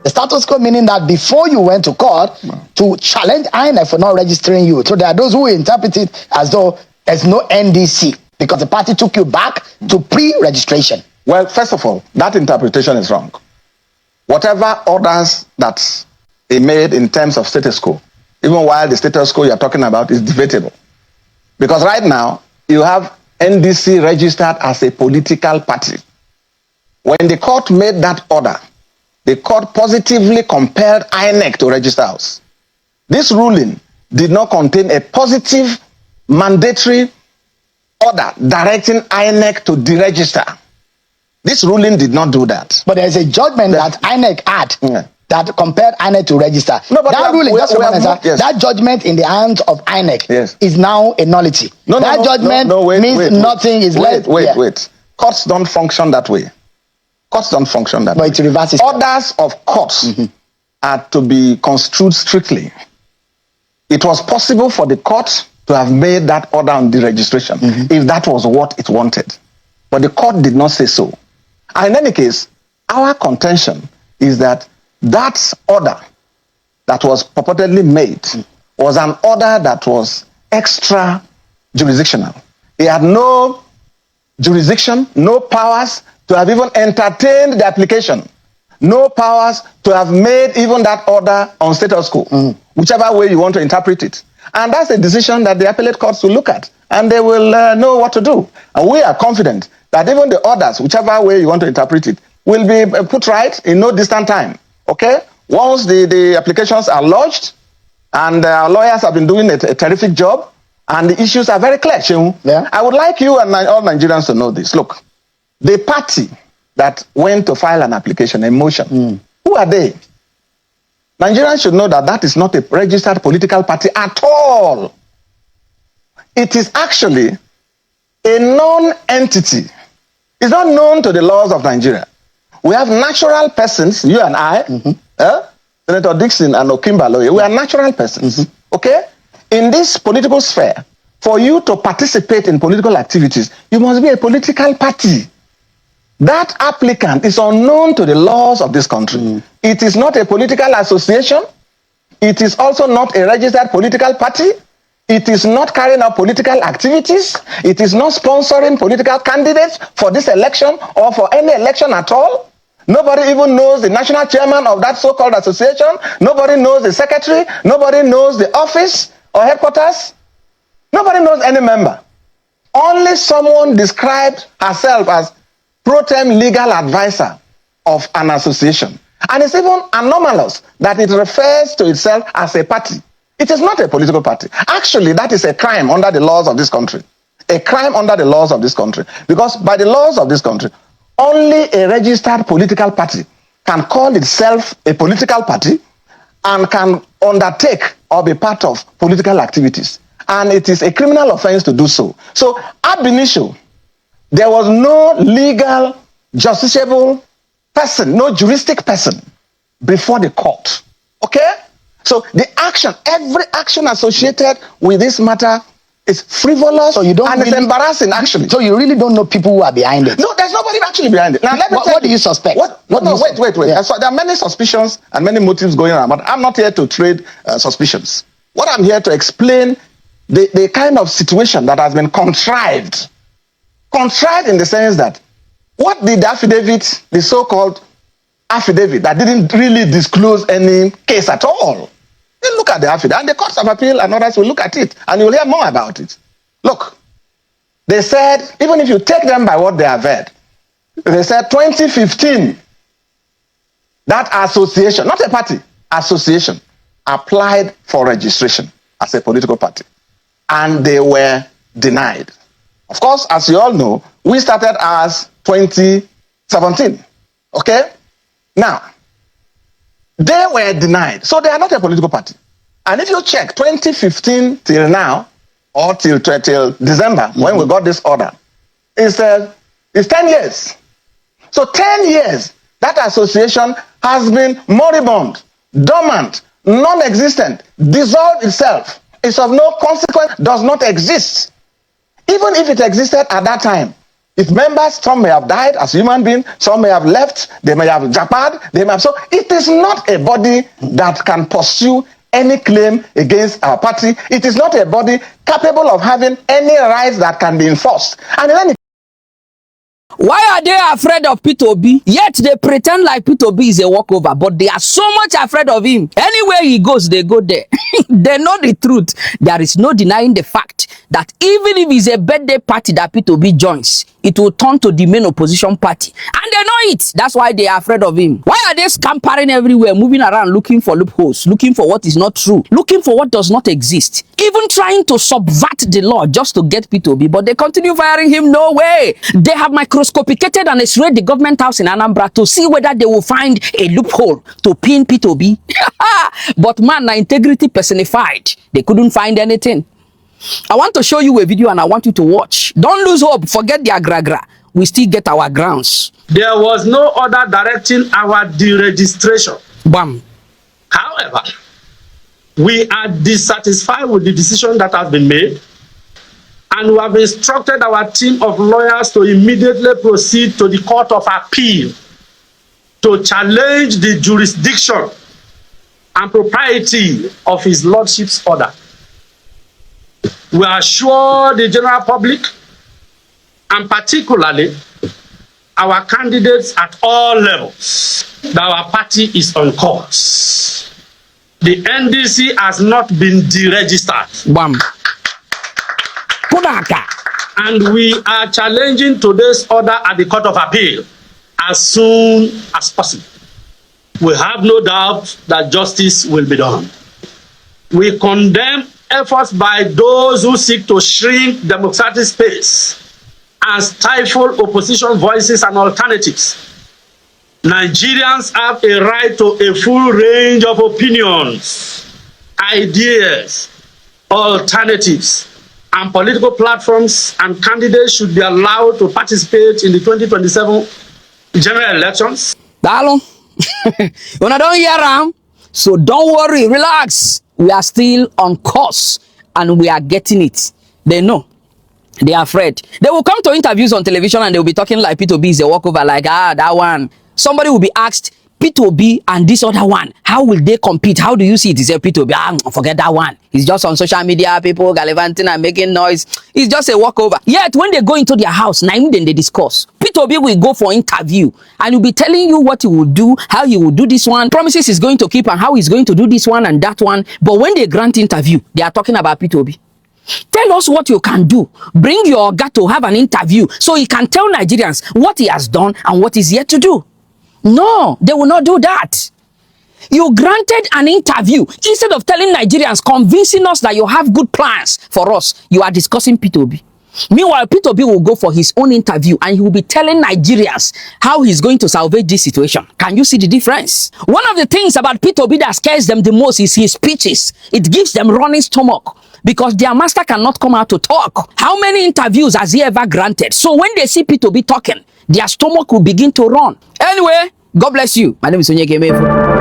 The status quo meaning that before you went to court to challenge INEC for not registering you. So there are those who interpret it as though there's no NDC because the party took you back to pre-registration. Well, first of all, that interpretation is wrong. Whatever orders that they made in terms of status quo, even while the status quo you're talking about is debatable. Because right now, you have NDC registered as a political party. When the court made that order, the court positively compelled INEC to register us. This ruling did not contain a positive mandatory order directing INEC to deregister. This ruling did not do that. But there's a judgment that INEC had that compelled INEC to register. No, but that ruling, that judgment in the hands of INEC is now a nullity. That judgment means nothing is left. Wait. Courts don't function that way. Courts don't function that way. But it reverses. Orders of courts are to be construed strictly. It was possible for the court to have made that order on deregistration if that was what it wanted. But the court did not say so. And in any case, our contention is that that order that was purportedly made was an order that was extra jurisdictional. It had no jurisdiction, no powers to have even entertained the application, no powers to have made even that order on status quo, whichever way you want to interpret it. And that's a decision that the appellate courts will look at, and they will know what to do. And we are confident that even the orders, whichever way you want to interpret it, will be put right in no distant time. Okay? Once the applications are lodged, and our lawyers have been doing a terrific job, and the issues are very clear. I would like you and all Nigerians to know this. Look, the party that went to file an application, a motion, who are they? Nigerians should know that that is not a registered political party at all. It is actually a non-entity. It's not known to the laws of Nigeria. We have natural persons, you and I, Senator Dixon and Okimbaloye, we are natural persons, okay? In this political sphere, for you to participate in political activities, you must be a political party. That applicant is unknown to the laws of this country. It is not a political association. It is also not a registered political party. It is not carrying out political activities. It is not sponsoring political candidates for this election or for any election at all. Nobody even knows the national chairman of that so-called association. Nobody knows the secretary. Nobody knows the office or headquarters. Nobody knows any member. Only someone described herself as pro tem legal advisor of an association. And it's even anomalous that it refers to itself as a party. It is not a political party. Actually, that is a crime under the laws of this country. A crime under the laws of this country. Because by the laws of this country, only a registered political party can call itself a political party and can undertake or be part of political activities. And it is a criminal offense to do so. So, ab initio, there was no legal, justiciable person, no juristic person before the court. Okay? So the action, every action associated with this matter is frivolous and it's embarrassing, actually. So you really don't know people who are behind it? No, there's nobody actually behind it. Now, let me tell you. What do you suspect? Wait. Yeah. So there are many suspicions and many motives going around, but I'm not here to trade suspicions. What I'm here to explain, the kind of situation that has been contrived. Contrived in the sense that what did the affidavit, the so-called affidavit that didn't really disclose any case at all? You look at the affidavit, and the courts of appeal and others will look at it, and you'll hear more about it. Look, they said, even if you take them by what they have read, they said 2015, that association, not a party, association, applied for registration as a political party, and they were denied. Of course, as you all know, we started as 2017, okay? Now, they were denied, so they are not a political party. And if you check 2015 till now, or till December, when we got this order, it's 10 years. So 10 years, that association has been moribund, dormant, non-existent, dissolved itself. It's of no consequence, does not exist. Even if it existed at that time, Its members, some may have died as human beings, some may have left, they may have japad, they may have. So it is not a body that can pursue any claim against our party. It is not a body capable of having any rights that can be enforced. And then why are they afraid of P2B? Yet they pretend like P2B is a walkover, but they are so much afraid of him. Anywhere he goes, they go there. They know the truth. There is no denying the fact that even if it's a birthday party that P2B joins, it will turn to the main opposition party. And they know it. That's why they are afraid of him. Why are they scampering everywhere, moving around, looking for loopholes, looking for what is not true, looking for what does not exist, even trying to subvert the law just to get P2B, but they continue firing him? No way. They have microscopicated and x-rayed the government house in Anambra to see whether they will find a loophole to pin P2B. But man, na integrity personified. They couldn't find anything. I want to show you a video and I want you to watch. Don't lose hope. Forget the agra-gra. We still get our grounds. There was no order directing our deregistration. Bam. However, we are dissatisfied with the decision that has been made, and we have instructed our team of lawyers to immediately proceed to the Court of Appeal to challenge the jurisdiction and propriety of His Lordship's order. We assure the general public, and particularly our candidates at all levels, that our party is on course. The NDC has not been deregistered. Bam. Kudaka. And we are challenging today's order at the Court of Appeal as soon as possible. We have no doubt that justice will be done. We condemn efforts by those who seek to shrink democratic space and stifle opposition voices and alternatives. Nigerians have a right to a full range of opinions, ideas, alternatives, and political platforms, and candidates should be allowed to participate in the 2027 general elections. Dalo. When I don't hear him, so don't worry, relax. We are still on course and we are getting it. They know. They are afraid. They will come to interviews on television and they will be talking like P2B is a walkover, like, that one. Somebody will be asked, P2B and this other one, how will they compete? How do you see it? Is a P2B? Forget that one. It's just on social media, people gallivanting and making noise. It's just a walkover. Yet when they go into their house, then they discuss. P2B will go for interview and he'll be telling you what he will do, how he will do this one, promises he's going to keep and how he's going to do this one and that one. But when they grant interview, they are talking about P2B. Tell us what you can do. Bring your guy to have an interview so he can tell Nigerians what he has done and what he's yet to do. No, they will not do that. You granted an interview. Instead of telling Nigerians, convincing us that you have good plans for us, you are discussing P2B. Meanwhile, P2B will go for his own interview and he will be telling Nigerians how he's going to salvage this situation. Can you see the difference? One of the things about P2B that scares them the most is his speeches. It gives them running stomach because their master cannot come out to talk. How many interviews has he ever granted? So when they see P2B talking, their stomach will begin to run. Anyway, God bless you. My name is Onyeke Mefu.